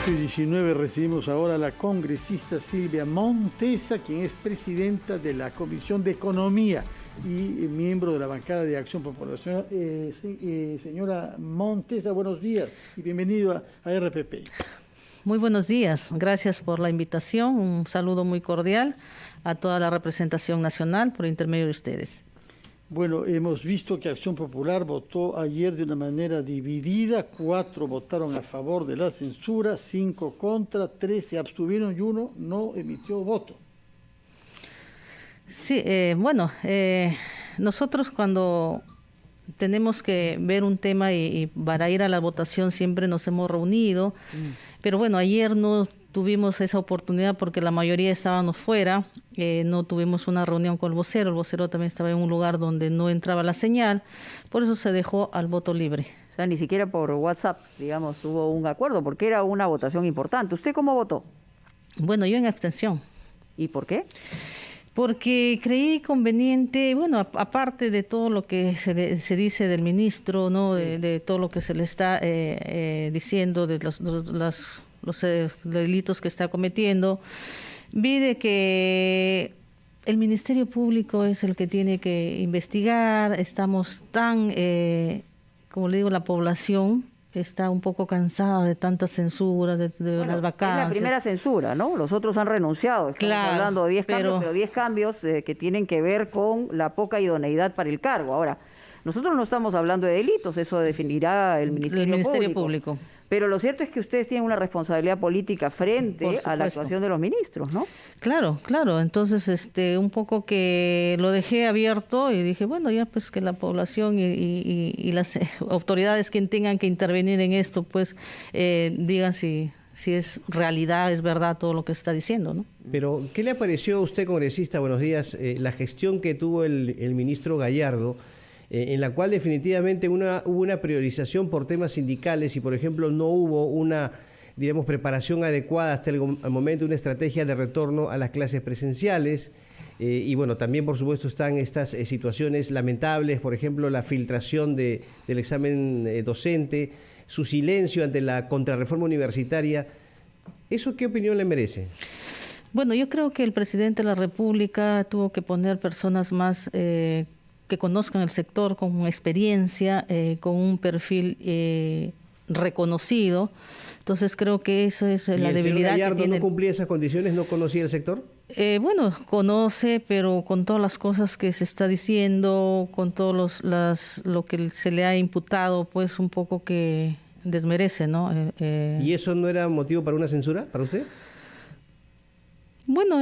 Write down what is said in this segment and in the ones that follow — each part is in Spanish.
8:19 recibimos ahora a la congresista Silvia Montesa, quien es presidenta de la Comisión de Economía y miembro de la bancada de Acción Popular. Señora Montesa, buenos días y bienvenido a RPP. Muy buenos días, gracias por la invitación, un saludo muy cordial a toda la representación nacional por intermedio de ustedes. Bueno, hemos visto que Acción Popular votó ayer de una manera dividida. 4 votaron a favor de la censura, 5 contra, 3 se abstuvieron y 1 no emitió voto. Sí, nosotros cuando tenemos que ver un tema y para ir a la votación siempre nos hemos reunido, pero bueno, ayer no tuvimos esa oportunidad porque la mayoría estábamos fuera, no tuvimos una reunión con el vocero también estaba en un lugar donde no entraba la señal, por eso se dejó al voto libre. O sea, ni siquiera por WhatsApp, digamos, hubo un acuerdo, porque era una votación importante. ¿Usted cómo votó? Bueno, yo en abstención. ¿Y por qué? Porque creí conveniente, bueno, aparte de todo lo que se dice del ministro, ¿no? De todo lo que se le está diciendo, de los delitos que está cometiendo, vi de que el Ministerio Público es el que tiene que investigar. Estamos tan, como le digo, la población está un poco cansada de tanta censura, de las vacancias. Es la primera censura, ¿no? Los otros han renunciado. Estamos hablando de 10 cambios, pero 10 cambios que tienen que ver con la poca idoneidad para el cargo. Ahora, nosotros no estamos hablando de delitos, eso definirá el Ministerio Público. Pero lo cierto es que ustedes tienen una responsabilidad política frente a la actuación de los ministros, ¿no? Claro. Entonces, un poco que lo dejé abierto y dije, bueno, ya pues que la población y las autoridades que tengan que intervenir en esto, pues digan si es realidad, es verdad todo lo que se está diciendo, ¿no? Pero, ¿qué le pareció a usted, congresista, buenos días, la gestión que tuvo el ministro Gallardo, en la cual definitivamente hubo una priorización por temas sindicales y, por ejemplo, no hubo una, digamos, preparación adecuada hasta el momento, una estrategia de retorno a las clases presenciales? Y bueno, también, por supuesto, están estas situaciones lamentables, por ejemplo, la filtración del examen docente, su silencio ante la contrarreforma universitaria. ¿Eso qué opinión le merece? Bueno, yo creo que el presidente de la República tuvo que poner personas más que conozcan el sector, con experiencia, con un perfil reconocido. Entonces creo que eso es la debilidad. ¿Y el señor Gallardo no cumplía esas condiciones, no conocía el sector? Bueno, conoce, pero con todas las cosas que se está diciendo, con todos lo que se le ha imputado, pues un poco que desmerece, ¿no? ¿Y eso no era motivo para una censura, para usted? Bueno,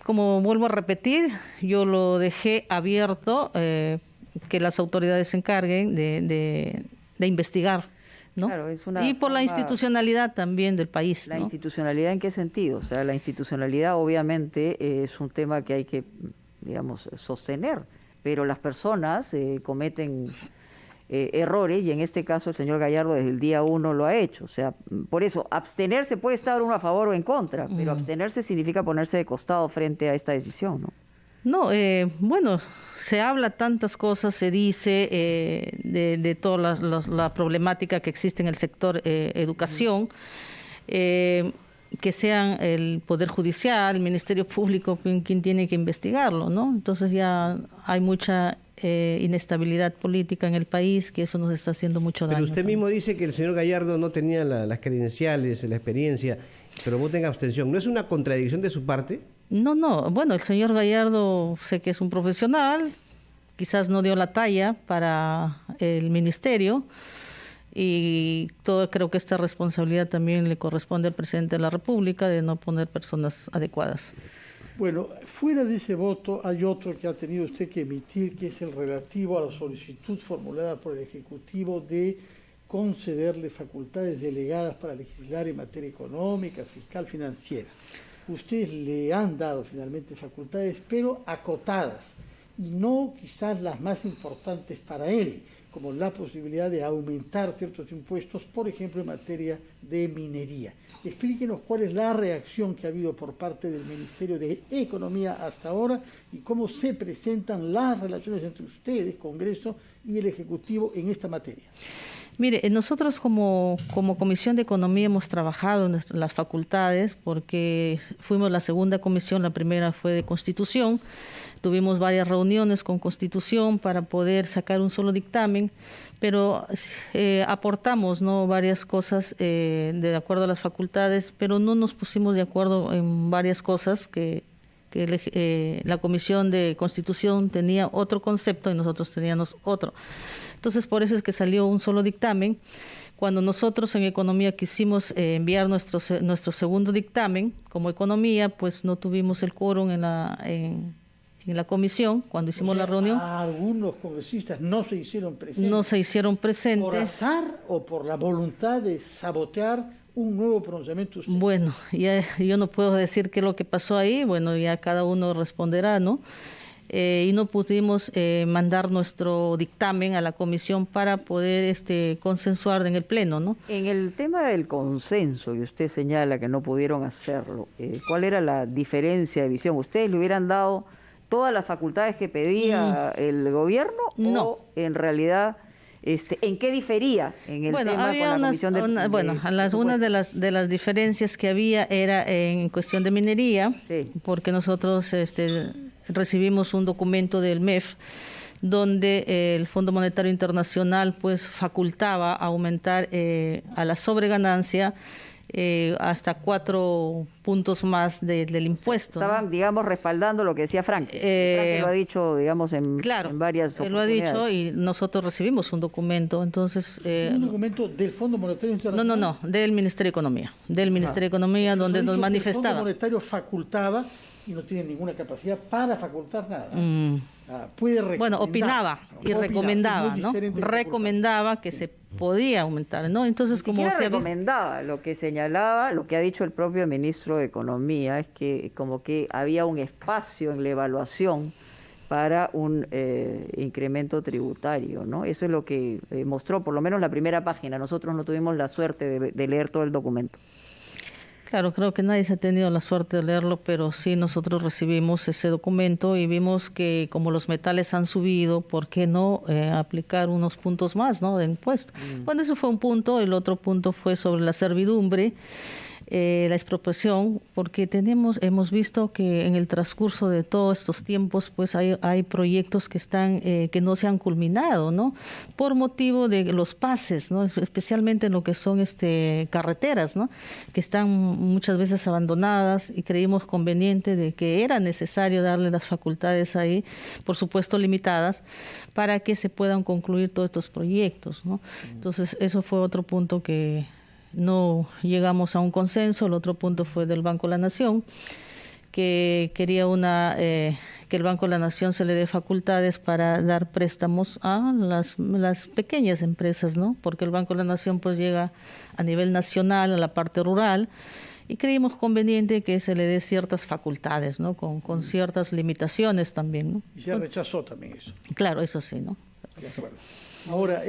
como vuelvo a repetir, yo lo dejé abierto, que las autoridades se encarguen de investigar, ¿no? Claro, y por la institucionalidad también del país. ¿La institucionalidad en qué sentido? O sea, la institucionalidad obviamente es un tema que hay que, digamos, sostener, pero las personas cometen errores y en este caso el señor Gallardo desde el día 1 lo ha hecho. O sea, por eso, abstenerse puede estar uno a favor o en contra, pero abstenerse significa ponerse de costado frente a esta decisión, ¿no? No, bueno, se habla tantas cosas, se dice de toda la problemática que existe en el sector educación, que sean el Poder Judicial, el Ministerio Público, quien tiene que investigarlo, ¿no? Entonces ya hay mucha inestabilidad política en el país, que eso nos está haciendo mucho daño. Pero usted mismo dice que el señor Gallardo no tenía las credenciales, la experiencia, pero vota en abstención. ¿No es una contradicción de su parte? No. Bueno, el señor Gallardo sé que es un profesional, quizás no dio la talla para el ministerio y creo que esta responsabilidad también le corresponde al presidente de la República de no poner personas adecuadas. Bueno, fuera de ese voto hay otro que ha tenido usted que emitir, que es el relativo a la solicitud formulada por el Ejecutivo de concederle facultades delegadas para legislar en materia económica, fiscal, financiera. Ustedes le han dado finalmente facultades, pero acotadas, y no quizás las más importantes para él, como la posibilidad de aumentar ciertos impuestos, por ejemplo, en materia de minería. Explíquenos cuál es la reacción que ha habido por parte del Ministerio de Economía hasta ahora y cómo se presentan las relaciones entre ustedes, Congreso y el Ejecutivo en esta materia. Mire, nosotros como Comisión de Economía hemos trabajado en las facultades porque fuimos la segunda comisión, la primera fue de Constitución. Tuvimos varias reuniones con Constitución para poder sacar un solo dictamen, pero aportamos, ¿no?, varias cosas de acuerdo a las facultades, pero no nos pusimos de acuerdo en varias cosas que la Comisión de Constitución tenía otro concepto y nosotros teníamos otro. Entonces, por eso es que salió un solo dictamen. Cuando nosotros en Economía quisimos enviar nuestro segundo dictamen como Economía, pues no tuvimos el quórum en la comisión cuando hicimos la reunión. Algunos congresistas no se hicieron presentes. No se hicieron presentes. ¿Por azar o por la voluntad de sabotear un nuevo pronunciamiento? Bueno, ya yo no puedo decir qué es lo que pasó ahí. Bueno, ya cada uno responderá, ¿no? Y no pudimos mandar nuestro dictamen a la comisión para poder consensuar en el pleno, ¿no? En el tema del consenso, y usted señala que no pudieron hacerlo, ¿cuál era la diferencia de visión? ¿Ustedes le hubieran dado todas las facultades que pedía el gobierno? No. ¿O en realidad en qué difería en el tema había con la comisión de una de las diferencias que había era en cuestión de minería, sí, porque nosotros recibimos un documento del MEF donde el Fondo Monetario Internacional pues facultaba aumentar a la sobreganancia hasta 4 puntos más del impuesto. Estaban, ¿no?, digamos, respaldando lo que decía Frank. Frank lo ha dicho, digamos, en varias oportunidades. Él lo ha dicho y nosotros recibimos un documento. Entonces, ¿un documento del Fondo Monetario Internacional? No, del Ministerio de Economía. Del Ministerio de Economía, donde nos manifestaba. El Fondo Monetario facultaba y no tiene ninguna capacidad para facultar nada. Puede recomendar. Bueno, opinaba y recomendaba, ¿no? Recomendaba que se podía aumentar, ¿no? Entonces, como se recomendaba, lo que señalaba, lo que ha dicho el propio ministro de Economía, es que como que había un espacio en la evaluación para un incremento tributario, ¿no? Eso es lo que mostró, por lo menos la primera página. Nosotros no tuvimos la suerte de leer todo el documento. Claro, creo que nadie se ha tenido la suerte de leerlo, pero sí nosotros recibimos ese documento y vimos que como los metales han subido, ¿por qué no aplicar unos puntos más, ¿no?, de impuesto? Bueno, eso fue un punto. El otro punto fue sobre la servidumbre, la expropiación, porque hemos visto que en el transcurso de todos estos tiempos pues hay proyectos que están que no se han culminado, ¿no?, por motivo de los pases, ¿no?, especialmente en lo que son carreteras, ¿no?, que están muchas veces abandonadas, y creímos conveniente de que era necesario darle las facultades ahí, por supuesto limitadas, para que se puedan concluir todos estos proyectos, ¿no? Entonces eso fue otro punto que no llegamos a un consenso. El otro punto fue del Banco de la Nación, que quería que el Banco de la Nación se le dé facultades para dar préstamos a las pequeñas empresas, ¿no? Porque el Banco de la Nación pues llega a nivel nacional, a la parte rural, y creímos conveniente que se le dé ciertas facultades, ¿no?, con ciertas limitaciones también, ¿no? Y se rechazó también eso. Claro, eso sí, ¿no? De acuerdo. Ahora,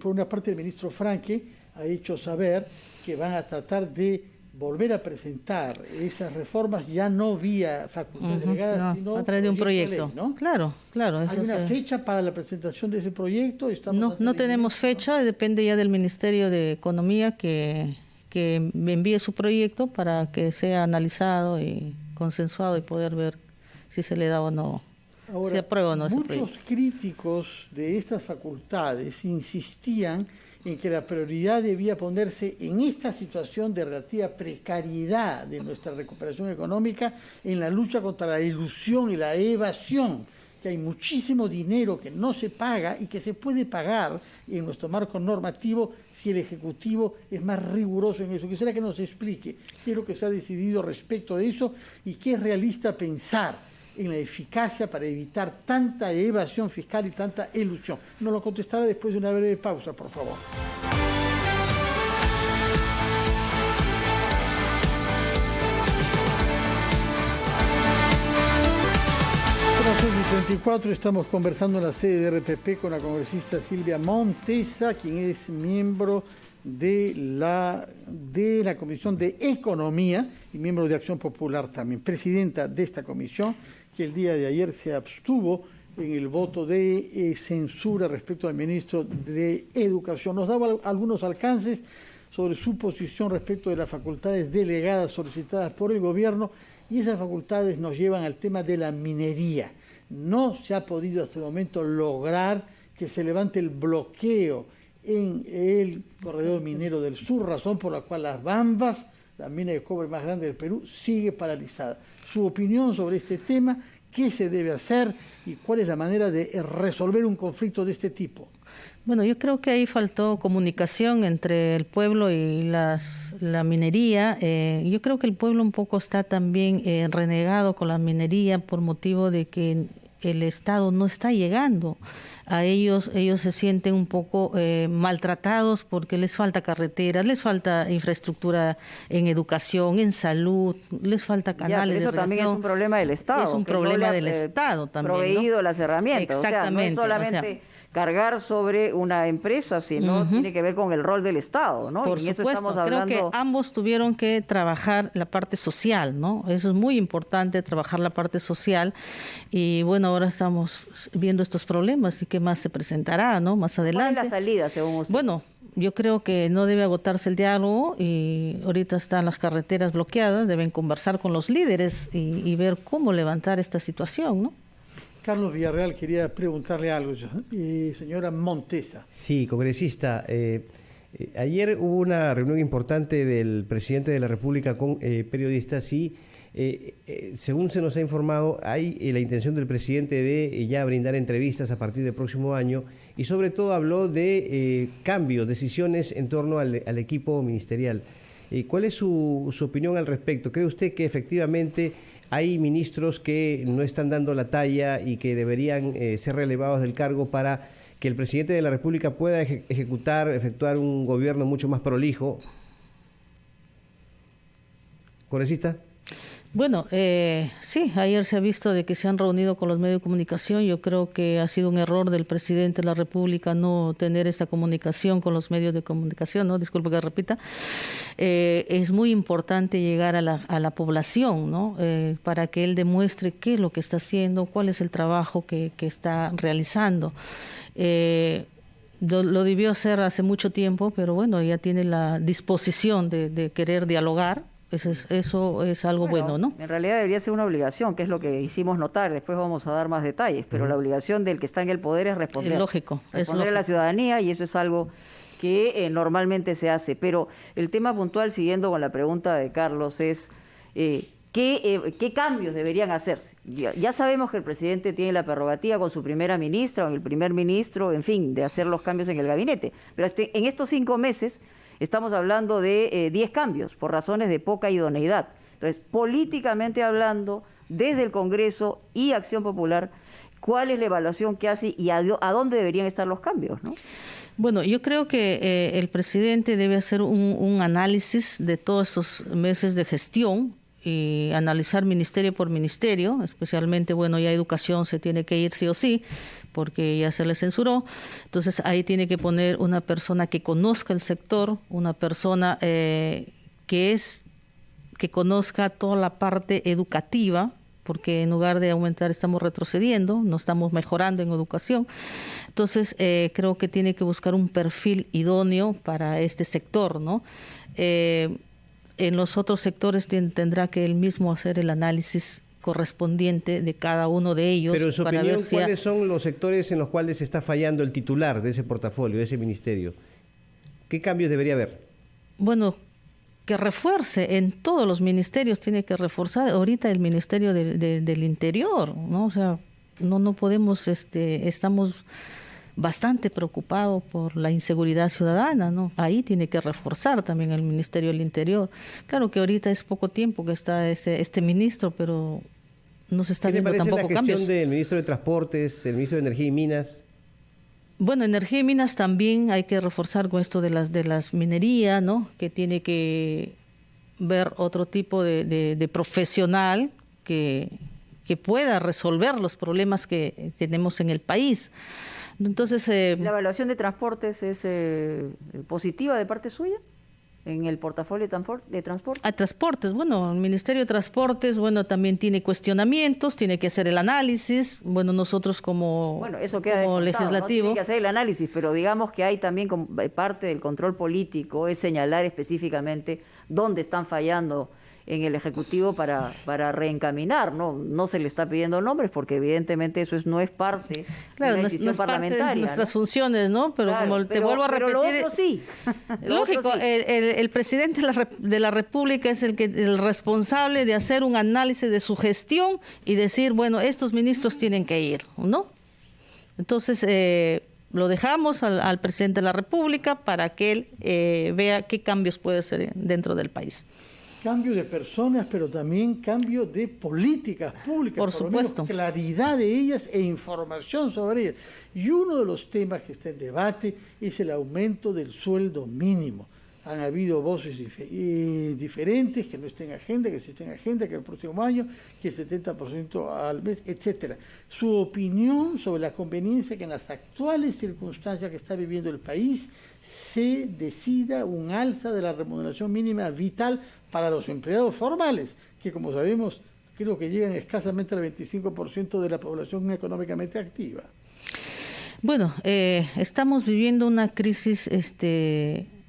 por una parte el ministro Franke ha hecho saber que van a tratar de volver a presentar esas reformas ya no vía facultades delegadas, sino a través de un proyecto. Ley, ¿no? Claro. ¿Hay una fecha para la presentación de ese proyecto? No tenemos fecha, depende ya del Ministerio de Economía que me envíe su proyecto para que sea analizado y consensuado y poder ver si se le da o no. Ahora, se aprueba o no ese proyecto. Muchos críticos de estas facultades insistían en que la prioridad debía ponerse en esta situación de relativa precariedad de nuestra recuperación económica en la lucha contra la ilusión y la evasión, que hay muchísimo dinero que no se paga y que se puede pagar en nuestro marco normativo si el Ejecutivo es más riguroso en eso. Quisiera que nos explique qué es lo que se ha decidido respecto de eso y qué es realista pensar en la eficacia para evitar tanta evasión fiscal y tanta ilusión. Nos lo contestará después de una breve pausa, por favor. Son 34, estamos conversando en la sede de RPP con la congresista Silvia Montesa, quien es miembro de la Comisión de Economía y miembro de Acción Popular también, presidenta de esta comisión, que el día de ayer se abstuvo en el voto de censura respecto al ministro de Educación. Nos daba algunos alcances sobre su posición respecto de las facultades delegadas solicitadas por el gobierno, y esas facultades nos llevan al tema de la minería. No se ha podido hasta el momento lograr que se levante el bloqueo en el corredor minero del sur, razón por la cual Las Bambas, la mina de cobre más grande del Perú, sigue paralizada. Su opinión sobre este tema, qué se debe hacer y cuál es la manera de resolver un conflicto de este tipo. Bueno, yo creo que ahí faltó comunicación entre el pueblo y la minería. Yo creo que el pueblo un poco está también renegado con la minería por motivo de que el Estado no está llegando a ellos. Ellos se sienten un poco maltratados porque les falta carreteras, les falta infraestructura en educación, en salud, les falta canales de eso también es un problema del Estado. Es un problema del Estado también, proveído, ¿no? las herramientas. Exactamente. O sea, no es solamente cargar sobre una empresa, sino tiene que ver con el rol del Estado, ¿no? Por y en supuesto, eso estamos hablando. Creo que ambos tuvieron que trabajar la parte social, ¿no? Eso es muy importante, trabajar la parte social, y bueno, ahora estamos viendo estos problemas y qué más se presentará, ¿no? Más adelante. ¿Cuál es la salida, según usted? Bueno, yo creo que no debe agotarse el diálogo, y ahorita están las carreteras bloqueadas, deben conversar con los líderes y ver cómo levantar esta situación, ¿no? Carlos Villarreal quería preguntarle algo, señora Montesa. Sí, congresista. Ayer hubo una reunión importante del presidente de la República con periodistas y, según se nos ha informado, hay la intención del presidente de ya brindar entrevistas a partir del próximo año, y sobre todo habló de cambios, decisiones en torno al equipo ministerial. ¿Cuál es su opinión al respecto? ¿Cree usted que efectivamente hay ministros que no están dando la talla y que deberían ser relevados del cargo para que el presidente de la República pueda efectuar un gobierno mucho más prolijo? ¿Congresista? Bueno, sí, ayer se ha visto de que se han reunido con los medios de comunicación. Yo creo que ha sido un error del presidente de la República no tener esta comunicación con los medios de comunicación, ¿no? Disculpe que repita. Es muy importante llegar a la población, ¿no? Para que él demuestre qué es lo que está haciendo, cuál es el trabajo que está realizando. Lo debió hacer hace mucho tiempo, pero bueno, ya tiene la disposición de querer dialogar. Eso es algo bueno, ¿no? En realidad debería ser una obligación, que es lo que hicimos notar. Después vamos a dar más detalles, pero la obligación del que está en el poder es responder. Es lógico. Responder a la ciudadanía, y eso es algo que normalmente se hace. Pero el tema puntual, siguiendo con la pregunta de Carlos, es ¿qué cambios deberían hacerse? Ya sabemos que el presidente tiene la prerrogativa con su primera ministra o el primer ministro, en fin, de hacer los cambios en el gabinete. Pero en estos 5 meses estamos hablando de 10 cambios por razones de poca idoneidad. Entonces, políticamente hablando, desde el Congreso y Acción Popular, ¿cuál es la evaluación que hace y a dónde deberían estar los cambios, ¿no? Bueno, yo creo que el presidente debe hacer un análisis de todos esos meses de gestión y analizar ministerio por ministerio, especialmente, bueno, ya educación se tiene que ir sí o sí, porque ya se le censuró. Entonces ahí tiene que poner una persona que conozca el sector, una persona que conozca toda la parte educativa, porque en lugar de aumentar estamos retrocediendo, no estamos mejorando en educación. Entonces creo que tiene que buscar un perfil idóneo para este sector, ¿no? En los otros sectores tendrá que él mismo hacer el análisis correspondiente de cada uno de ellos. Pero en su para opinión, ver si ¿cuáles son los sectores en los cuales está fallando el titular de ese portafolio, de ese ministerio? ¿Qué cambios debería haber? Bueno, que refuerce en todos los ministerios, tiene que reforzar ahorita el Ministerio del Interior, ¿no? O sea, no podemos, estamos bastante preocupados por la inseguridad ciudadana, ¿no? Ahí tiene que reforzar también el Ministerio del Interior. Claro que ahorita es poco tiempo que está este ministro, pero no se está viendo tampoco cambios. ¿Qué le parece la gestión del ministro de Transportes, el ministro de Energía y Minas? Bueno, energía y minas también hay que reforzar con esto de las minerías, ¿no? Que tiene que ver otro tipo de profesional que pueda resolver los problemas que tenemos en el país. Entonces, ¿la evaluación de transportes es positiva de parte suya? en el portafolio de transporte? A transportes, bueno, el Ministerio de Transportes, bueno, también tiene cuestionamientos, tiene que hacer el análisis, bueno, nosotros como, eso queda como legislativo. Tiene que hacer el análisis, pero digamos que hay también parte del control político, es señalar específicamente dónde están fallando en el Ejecutivo para reencaminar, no se le está pidiendo nombres porque evidentemente eso no es parte de la decisión parlamentaria. Parte de nuestras funciones, ¿no? Pero claro, como te vuelvo a repetir... Pero lo otro sí. Lógico, el presidente de la República es el responsable de hacer un análisis de su gestión y decir, bueno, estos ministros tienen que ir, ¿no? Entonces, lo dejamos al presidente de la República para que él vea qué cambios puede hacer dentro del país. Cambio de personas, pero también cambio de políticas públicas. Por supuesto. Claridad de ellas e información sobre ellas. Y uno de los temas que está en debate es el aumento del sueldo mínimo. Han habido voces diferentes, que no esté en agenda, que sí esté en agenda, que el próximo año, que el 70% al mes, etcétera. Su opinión sobre la conveniencia que en las actuales circunstancias que está viviendo el país se decida un alza de la remuneración mínima vital para los empleados formales, que como sabemos creo que llegan escasamente al 25% de la población económicamente activa. Bueno, estamos viviendo una crisis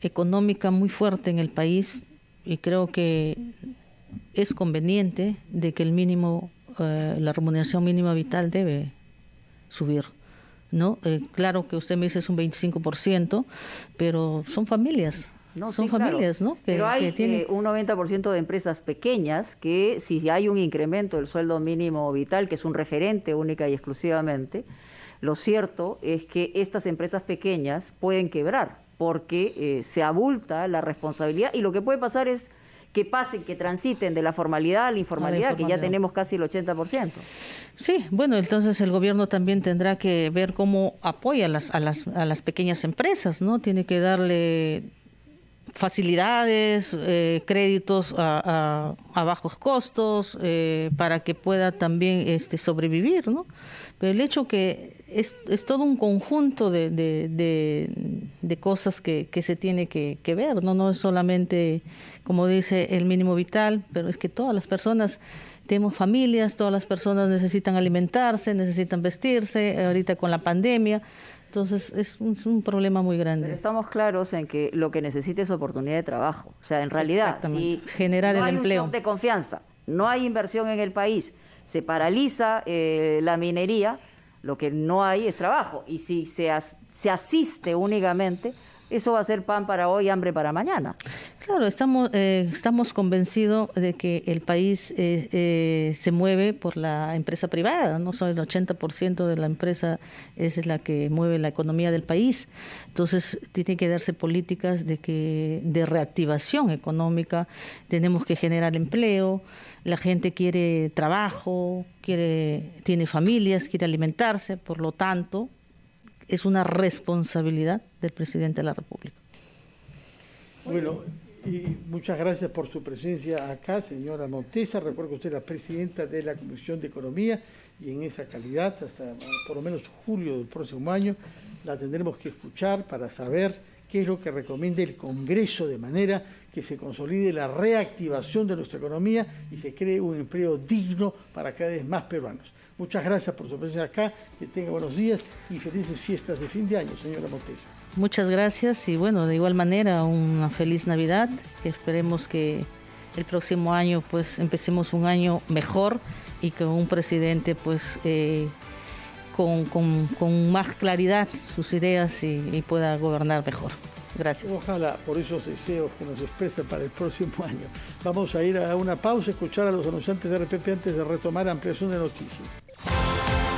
económica muy fuerte en el país y creo que es conveniente de que el mínimo, la remuneración mínima vital debe subir, ¿no? Claro que usted me dice es un 25%, pero son familias. Son familias, claro, ¿no? Pero hay un 90% de empresas pequeñas que si hay un incremento del sueldo mínimo vital, que es un referente única y exclusivamente, lo cierto es que estas empresas pequeñas pueden quebrar porque se abulta la responsabilidad y lo que puede pasar es que transiten de la formalidad a la informalidad, que ya tenemos casi el 80%. Sí, bueno, entonces el gobierno también tendrá que ver cómo apoya a las pequeñas empresas, ¿no? Tiene que darle facilidades, créditos a bajos costos para que pueda también sobrevivir, ¿no? Pero el hecho que es todo un conjunto de cosas que se tiene que ver, no es solamente, como dice, el mínimo vital, pero es que todas las personas tenemos familias, todas las personas necesitan alimentarse, necesitan vestirse, ahorita con la pandemia. Entonces es un problema muy grande. Pero estamos claros en que lo que necesita es oportunidad de trabajo. O sea, en realidad, si generar el empleo. No hay un shock de confianza, no hay inversión en el país, se paraliza la minería, lo que no hay es trabajo. Y si se asiste únicamente, eso va a ser pan para hoy, hambre para mañana. Claro, estamos convencidos de que el país se mueve por la empresa privada, no solo el 80% de la empresa es la que mueve la economía del país. Entonces, tiene que darse políticas de reactivación económica, tenemos que generar empleo, la gente quiere trabajo, tiene familias, quiere alimentarse, por lo tanto, es una responsabilidad del presidente de la República. Bueno, y muchas gracias por su presencia acá, señora Montesa. Recuerdo que usted es la presidenta de la Comisión de Economía y en esa calidad, hasta por lo menos julio del próximo año, la tendremos que escuchar para saber qué es lo que recomienda el Congreso de manera que se consolide la reactivación de nuestra economía y se cree un empleo digno para cada vez más peruanos. Muchas gracias por su presencia acá, que tenga buenos días y felices fiestas de fin de año, señora Montesa. Muchas gracias y bueno, de igual manera una feliz Navidad, que esperemos que el próximo año pues empecemos un año mejor y con un presidente pues con más claridad sus ideas y pueda gobernar mejor. Gracias. Ojalá por esos deseos que nos expresan para el próximo año. Vamos a ir a una pausa, escuchar a los anunciantes de RPP antes de retomar ampliación de noticias.